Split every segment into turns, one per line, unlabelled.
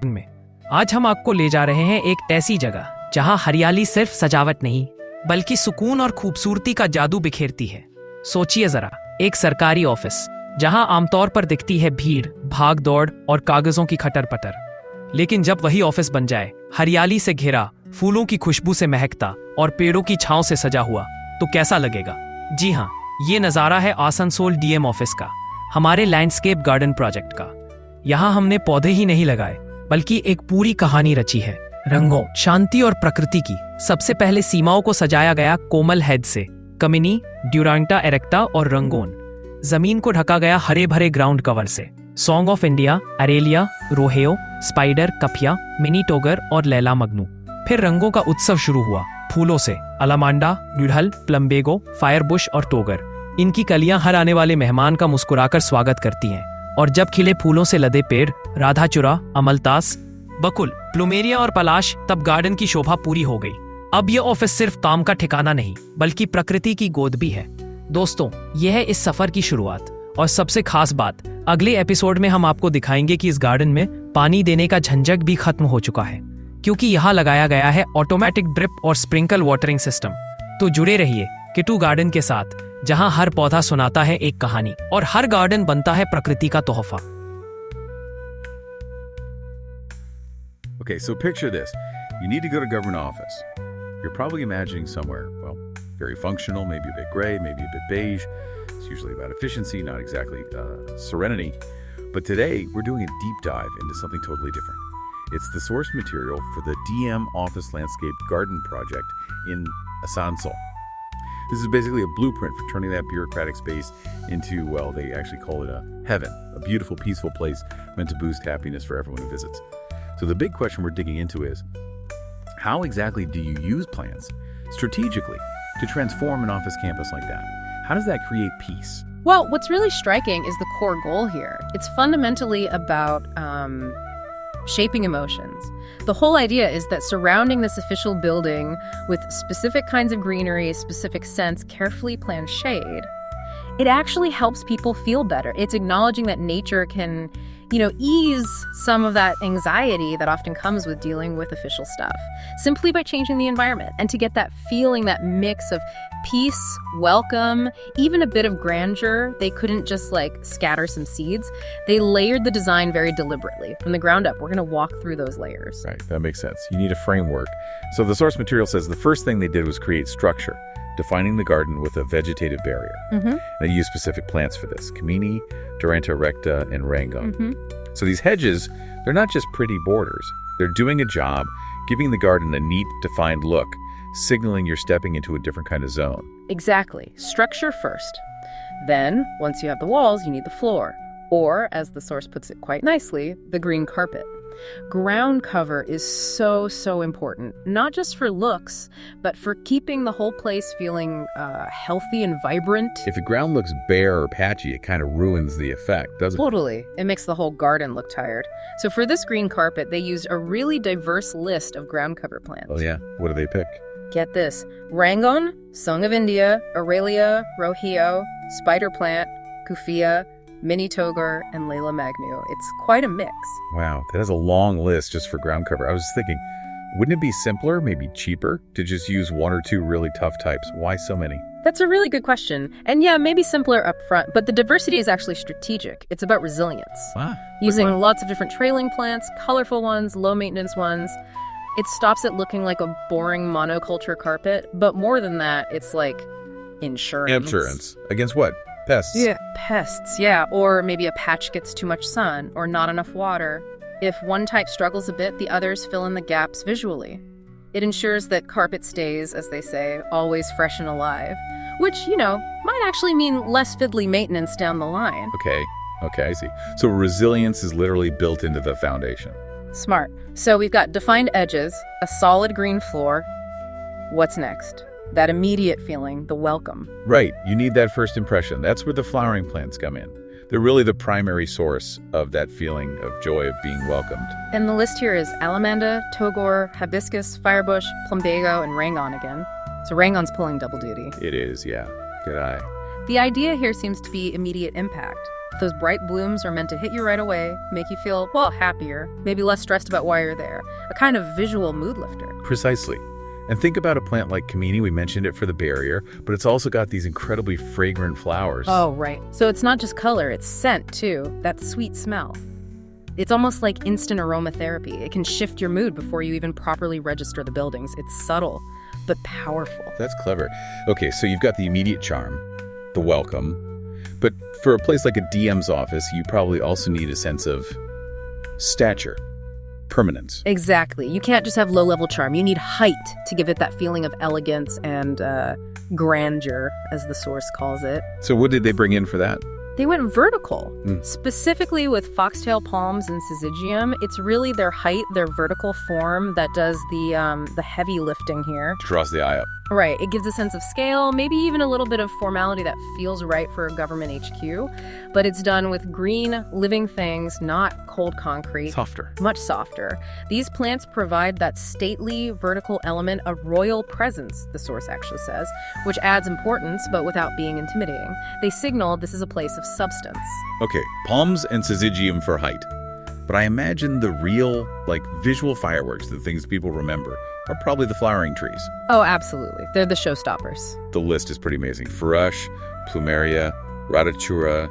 में। आज हम आपको ले जा रहे हैं एक ऐसी जगह जहां हरियाली सिर्फ सजावट नहीं बल्कि सुकून और खूबसूरती का जादू बिखेरती है। सोचिए जरा, एक सरकारी ऑफिस जहां आमतौर पर दिखती है भीड़, भाग दौड़ और कागजों की खटर पटर, लेकिन जब वही ऑफिस बन जाए हरियाली से घिरा, फूलों की खुशबू से महकता और पेड़ों की छांव से सजा हुआ, तो कैसा लगेगा? जी हाँ, ये नज़ारा है आसनसोल डीएम ऑफिस का, हमारे लैंडस्केप गार्डन प्रोजेक्ट का। यहाँ हमने पौधे ही नहीं लगाए बल्कि एक पूरी कहानी रची है, रंगों, शांति और प्रकृति की। सबसे पहले सीमाओं को सजाया गया कोमल हेड से, कमिनी, ड्यूरांटा एरेक्टा और रंगोन। जमीन को ढका गया हरे भरे ग्राउंड कवर से, song of India, aralia, rhoeo, spider, कपिया, मिनी टोगर और लैला मगनू। फिर रंगों का उत्सव शुरू हुआ, फूलों से, अलामांडा, गुड़हल, प्लम्बेगो, फायरबुश और टोगर। इनकी कलियां हर आने वाले मेहमान का मुस्कुराकर स्वागत करती हैं। और जब खिले फूलों से लदे पेड़, राधाचुरा, अमलतास, बकुल, प्लूमेरिया और पलाश, तब गार्डन की शोभा पूरी हो गई। अब यह ऑफिस सिर्फ काम का ठिकाना नहीं बल्कि प्रकृति की गोद भी है। दोस्तों, यह है इस सफर की शुरुआत, और सबसे खास बात, अगले एपिसोड में हम आपको दिखाएंगे कि इस गार्डन में पानी देने का झंझट भी खत्म हो चुका है, क्योंकि यहाँ लगाया गया है ऑटोमेटिक ड्रिप और स्प्रिंकल वाटरिंग सिस्टम। तो जुड़े रहिए किटू गार्डन के साथ, जहाँ हर पौधा सुनाता है एक कहानी और हर गार्डन बनता है प्रकृति का तोहफा।
Okay, so picture this. You need to go to government office. You're probably imagining somewhere, well, very functional, maybe a bit gray, maybe a bit beige. It's usually about efficiency, not exactly serenity. But today, we're doing a deep dive into something totally different. It's the source material for the DM Office Landscape Garden project in Asansol. This is basically a blueprint for turning that bureaucratic space into, well, they actually call it a heaven, a beautiful, peaceful place meant to boost happiness for everyone who visits. So the big question we're digging into is, how exactly do you use plants strategically to transform an office campus like that? How does that create peace?
Well, what's really striking is the core goal here. It's fundamentally about shaping emotions. The whole idea is that surrounding this official building with specific kinds of greenery, specific scents, carefully planned shade, it actually helps people feel better. It's acknowledging that nature can, ease some of that anxiety that often comes with dealing with official stuff, simply by changing the environment. And to get that feeling, that mix of peace, welcome, even a bit of grandeur, they couldn't just scatter some seeds. They layered the design very deliberately from the ground up. We're going to walk through those layers.
Right, that makes sense. You need a framework. So the source material says the first thing they did was create structure, defining the garden with a vegetative barrier. They use specific plants for this: Kamini, Duranta recta, and Rangon. So these hedges, they're not just pretty borders. They're doing a job, giving the garden a neat, defined look, signaling you're stepping into a different kind of zone.
Exactly. Structure first. Then, once you have the walls, you need the floor. Or, as the source puts it quite nicely, the green carpet. Ground cover is so important, not just for looks, but for keeping the whole place feeling healthy and vibrant.
If the ground looks bare or patchy, it kind of ruins the effect, doesn't it?
Totally. It makes the whole garden look tired. So for this green carpet, they used a really diverse list of ground cover plants.
Oh yeah? What do they pick?
Get this: Rangon, Song of India, Aurelia, Rohio, spider plant, Kufia, Mini Togar, and Layla Magnu. It's quite a mix.
Wow, that is a long list just for ground cover. I was thinking, wouldn't it be simpler, maybe cheaper, to just use one or two really tough types? Why so many?
That's a really good question. And yeah, maybe simpler up front, but the diversity is actually strategic. It's about resilience.
Wow.
Using lots of different trailing plants, colorful ones, low maintenance ones. It stops it looking like a boring monoculture carpet, but more than that, it's like insurance.
Insurance. Against what? Pests?
Yeah, pests, yeah. Or maybe a patch gets too much sun or not enough water. If one type struggles a bit, the others fill in the gaps visually. It ensures that carpet stays, as they say, always fresh and alive, which, might actually mean less fiddly maintenance down the line.
Okay, I see. So resilience is literally built into the foundation.
Smart. So we've got defined edges, a solid green floor. What's next? That immediate feeling, the welcome.
Right, you need that first impression. That's where the flowering plants come in. They're really the primary source of that feeling of joy of being welcomed.
And the list here is Alamanda, Togor, Hibiscus, Firebush, Plumbago, and Rangon again. So Rangon's pulling double duty.
It is, yeah. Good eye.
The idea here seems to be immediate impact. Those bright blooms are meant to hit you right away, make you feel, well, happier, maybe less stressed about why you're there. A kind of visual mood lifter.
Precisely. And think about a plant like Kamini. We mentioned it for the barrier, but it's also got these incredibly fragrant flowers.
Oh, right. So it's not just color, it's scent, too. That sweet smell. It's almost like instant aromatherapy. It can shift your mood before you even properly register the buildings. It's subtle, but powerful.
That's clever. Okay, so you've got the immediate charm, the welcome, but for a place like a DM's office, you probably also need a sense of stature, permanence.
Exactly. You can't just have low-level charm. You need height to give it that feeling of elegance and grandeur, as the source calls it.
So what did they bring in for that?
They went vertical, specifically with foxtail palms and syzygium. It's really their height, their vertical form that does the heavy lifting here.
Draws the eye up.
Right. It gives a sense of scale, maybe even a little bit of formality that feels right for a government HQ. But it's done with green, living things, not cold concrete.
Softer.
Much softer. These plants provide that stately vertical element, a royal presence, the source actually says, which adds importance, but without being intimidating. They signal this is a place of substance.
Okay, palms and syzygium for height. But I imagine the real, visual fireworks, the things people remember, are probably the flowering trees.
Oh, absolutely. They're the showstoppers.
The list is pretty amazing. Furush, Plumeria, Radichura,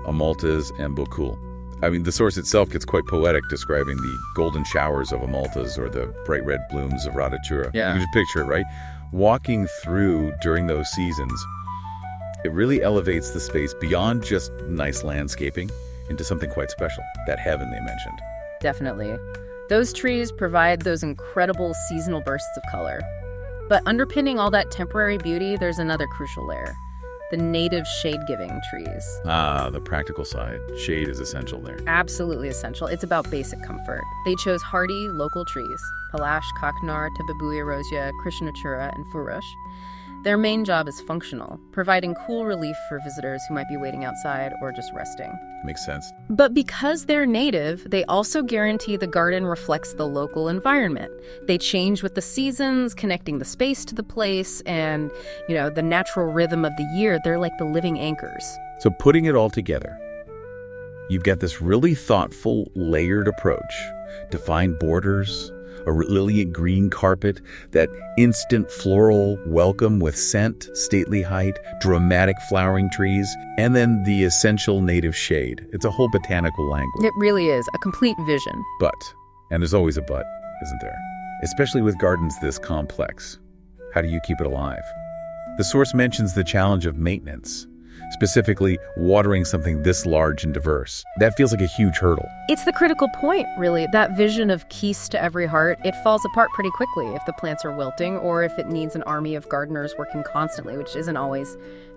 Amaltas, and Bokul. I mean, the source itself gets quite poetic, describing the golden showers of Amaltas or the bright red blooms of Radichura.
Yeah.
You can just picture it, right? Walking through during those seasons, it really elevates the space beyond just nice landscaping into something quite special, that heaven they mentioned.
Definitely. Those trees provide those incredible seasonal bursts of color. But underpinning all that temporary beauty, there's another crucial layer. The native shade-giving trees.
Ah, the practical side. Shade is essential there.
Absolutely essential. It's about basic comfort. They chose hardy, local trees. Palash, Kaknar, Tababuia rosea, Krishnachura, and Furush. Their main job is functional, providing cool relief for visitors who might be waiting outside or just resting.
Makes sense.
But because they're native, they also guarantee the garden reflects the local environment. They change with the seasons, connecting the space to the place, and, the natural rhythm of the year. They're like the living anchors.
So putting it all together, you've got this really thoughtful, layered approach. Defined borders, a brilliant green carpet, that instant floral welcome with scent, stately height, dramatic flowering trees, and then the essential native shade. It's a whole botanical language.
It really is a complete vision.
But, and there's always a but, isn't there? Especially with gardens this complex. How do you keep it alive? The source mentions the challenge of maintenance, specifically watering something this large and diverse. That feels like a huge hurdle.
It's the critical point, really. That vision of peace to every heart, it falls apart pretty quickly if the plants are wilting or if it needs an army of gardeners working constantly, which isn't always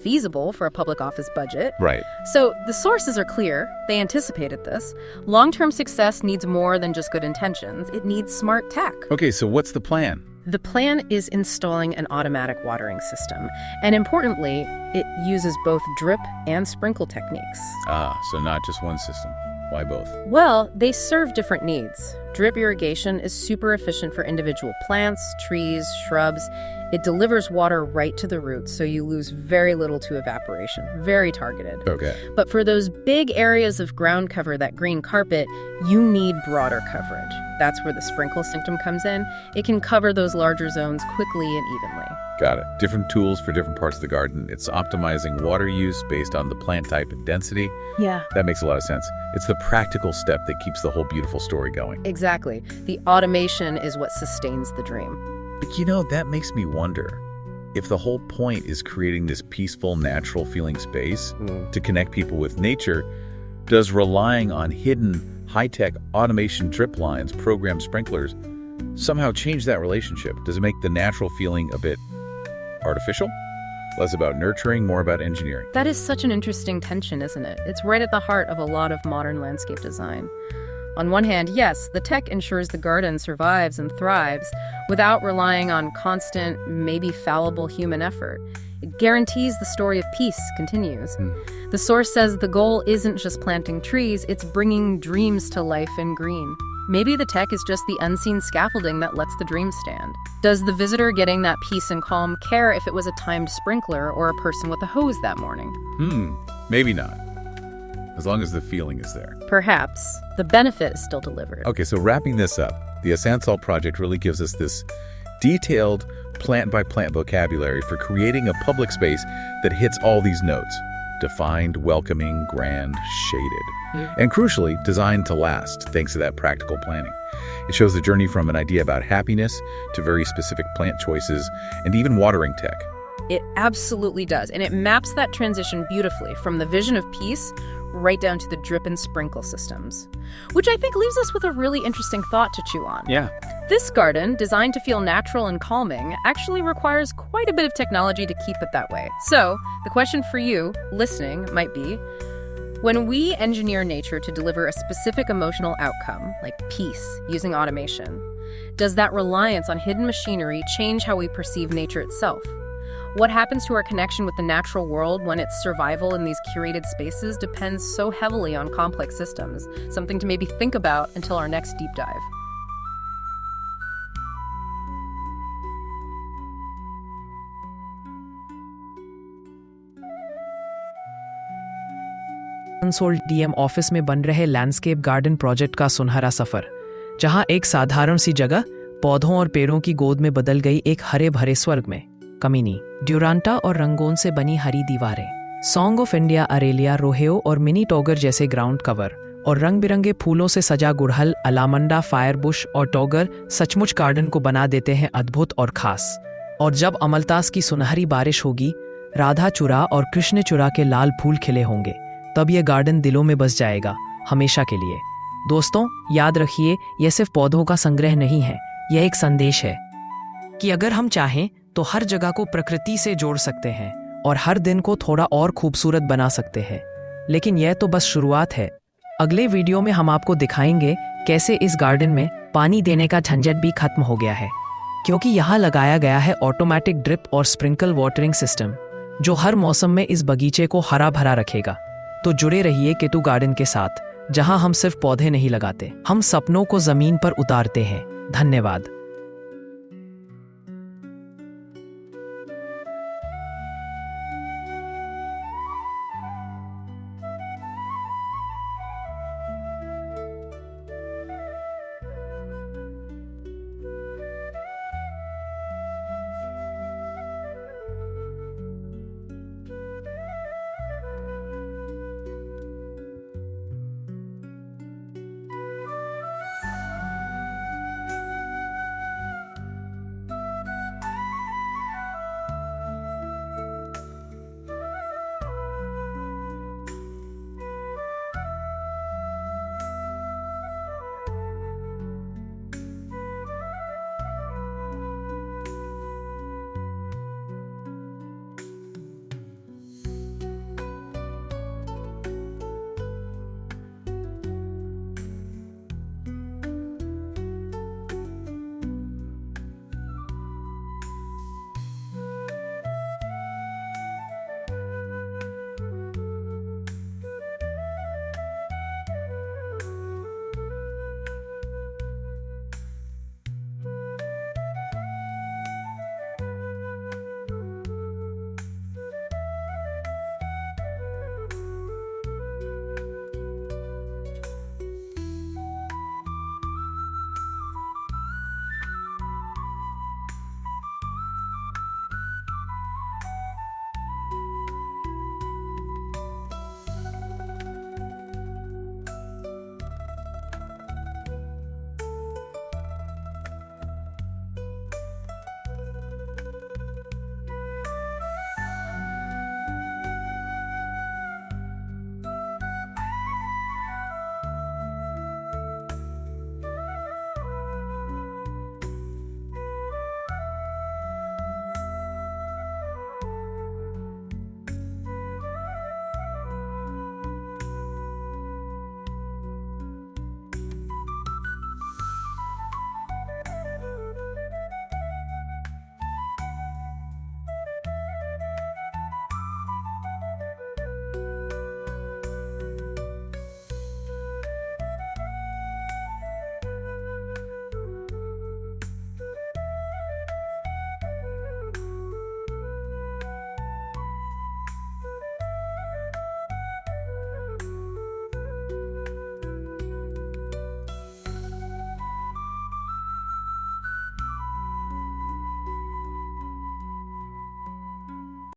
feasible for a public office budget.
Right.
So the sources are clear. They anticipated this. Long-term success needs more than just good intentions. It needs smart tech.
Okay, so what's the plan?
The plan is installing an automatic watering system. And importantly, it uses both drip and sprinkle techniques.
Ah, so not just one system. Why both?
Well, they serve different needs. Drip irrigation is super efficient for individual plants, trees, shrubs. It delivers water right to the roots, so you lose very little to evaporation. Very targeted.
Okay.
But for those big areas of ground cover, that green carpet, you need broader coverage. That's where the sprinkle system comes in. It can cover those larger zones quickly and evenly.
Got it. Different tools for different parts of the garden. It's optimizing water use based on the plant type and density.
Yeah.
That makes a lot of sense. It's the practical step that keeps the whole beautiful story going.
Exactly. The automation is what sustains the dream.
But that makes me wonder if the whole point is creating this peaceful, natural feeling space to connect people with nature, does relying on hidden, high-tech automation drip lines, programmed sprinklers, somehow change that relationship? Does it make the natural feeling a bit artificial? Less about nurturing, more about engineering.
That is such an interesting tension, isn't it? It's right at the heart of a lot of modern landscape design. On one hand, yes, the tech ensures the garden survives and thrives without relying on constant, maybe fallible human effort. It guarantees the story of peace continues. The source says the goal isn't just planting trees, it's bringing dreams to life in green. Maybe the tech is just the unseen scaffolding that lets the dream stand. Does the visitor getting that peace and calm care if it was a timed sprinkler or a person with a hose that morning?
Maybe not. as long as the feeling is there.
Perhaps the benefit is still delivered.
Okay, so wrapping this up, the Asansol project really gives us this detailed plant-by-plant vocabulary for creating a public space that hits all these notes: defined, welcoming, grand, shaded, and crucially, designed to last thanks to that practical planning. It shows the journey from an idea about happiness to very specific plant choices and even watering tech.
It absolutely does, and it maps that transition beautifully from the vision of peace right down to the drip and sprinkle systems, which I think leaves us with a really interesting thought to chew on.
Yeah.
This garden, designed to feel natural and calming, actually requires quite a bit of technology to keep it that way. So, the question for you, listening, might be, when we engineer nature to deliver a specific emotional outcome, like peace, using automation, does that reliance on hidden machinery change how we perceive nature itself? What happens to our connection with the natural world when its survival in these curated spaces depends so heavily on complex systems? Something to maybe think about until our next deep dive.
Asansol DM office में बन रहे landscape garden project का सुनहरा सफर, जहां एक साधारण सी जगह पौधों और पेड़ों की गोद में बदल गई एक हरे भरे स्वर्ग में। कमीनी, ड्यूरांटा और रंगोन से बनी हरी दीवारें, सॉन्ग ऑफ इंडिया अरेलिया रोहेओ और मिनी टॉगर जैसे ग्राउंड कवर, और रंग बिरंगे फूलों से सजा गुड़हल, अलामंडा, फायरबुश और टॉगर सचमुच गार्डन को बना देते हैं अद्भुत और खास। और जब अमलतास की सुनहरी बारिश होगी, राधा चूड़ा और कृष्ण चूड़ा के लाल फूल खिले होंगे, तब यह गार्डन दिलों में बस जाएगा हमेशा के लिए। दोस्तों, याद रखिए, यह सिर्फ पौधों का संग्रह नहीं है, यह एक संदेश है कि अगर हम चाहें तो हर जगह को प्रकृति से जोड़ सकते हैं और हर दिन को थोड़ा और खूबसूरत बना सकते हैं। लेकिन यह तो बस शुरुआत है। अगले वीडियो में हम आपको दिखाएंगे कैसे इस गार्डन में पानी देने का झंझट भी खत्म हो गया है, क्योंकि यहाँ लगाया गया है ऑटोमेटिक ड्रिप और स्प्रिंकल वाटरिंग सिस्टम, जो हर मौसम में इस बगीचे को हरा भरा रखेगा। तो जुड़े रहिए किटू गार्डन के साथ, जहां हम सिर्फ पौधे नहीं लगाते, हम सपनों को जमीन पर उतारते हैं। धन्यवाद।